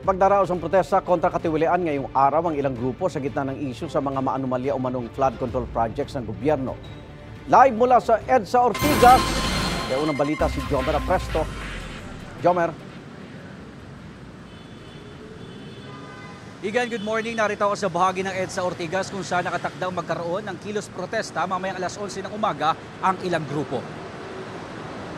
Magdaraos ang protesta kontra katiwalian ngayong araw ang ilang grupo sa gitna ng isyu sa mga maanumalya o manong flood control projects ng gobyerno. Live mula sa EDSA Ortigas, may unang balita si Jomer Apresto. Jomer. Igan, good morning. Narito ako sa bahagi ng EDSA Ortigas kung saan nakatakdang magkaroon ng kilos protesta mamayang alas 11 ng umaga ang ilang grupo.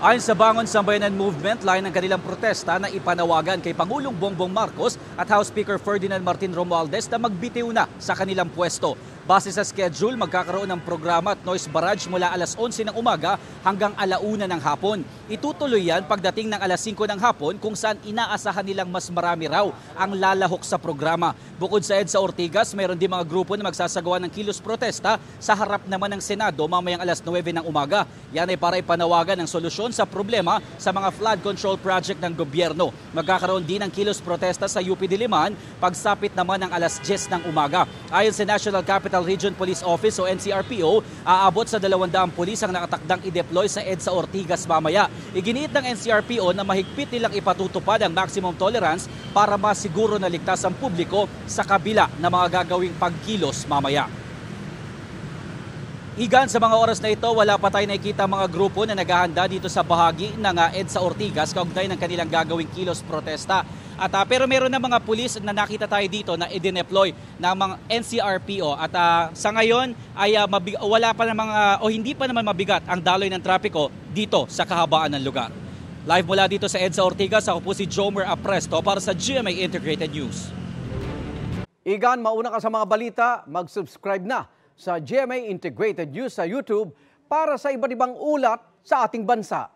Ayon sa Bangon Sambayanan Movement, layo ng kanilang protesta na ipanawagan kay Pangulong Bongbong Marcos at House Speaker Ferdinand Martin Romualdez na magbitiw na sa kanilang pwesto. Base sa schedule, magkakaroon ng programa at noise barrage mula alas 11 ng umaga hanggang alauna ng hapon. Itutuloy yan pagdating ng alas 5 ng hapon kung saan inaasahan nilang mas marami raw ang lalahok sa programa. Bukod sa EDSA Ortigas, mayroon din mga grupo na magsasagawa ng kilos protesta sa harap naman ng Senado mamayang alas 9 ng umaga. Yan ay para ipanawagan ng solusyon sa problema sa mga flood control project ng gobyerno. Magkakaroon din ng kilos protesta sa UP Diliman pagsapit naman ng alas 10 ng umaga. Ayon sa National Capital Region Police Office o NCRPO, aabot sa 200 pulis ang nakatakdang i-deploy sa EDSA Ortigas mamaya. Iginiit ng NCRPO na mahigpit nilang ipatutupad ang maximum tolerance para masiguro na ligtas ang publiko sa kabila ng mga gagawing pagkilos mamaya. Igan, sa mga oras na ito, wala pa tayo nakikita mga grupo na naghahanda dito sa bahagi ng EDSA Ortigas kaugnay ng kanilang gagawing kilos protesta. Pero meron na mga pulis na nakita tayo dito na i-deploy ng mga NCRPO at sa ngayon ay wala pa namang hindi pa naman mabigat ang daloy ng trapiko dito sa kahabaan ng lugar. Live mula dito sa EDSA Ortigas, ako po si Jomer Apresto para sa GMA Integrated News. Igan, mauna ka sa mga balita, mag-subscribe na sa GMA Integrated News sa YouTube para sa iba't ibang ulat sa ating bansa.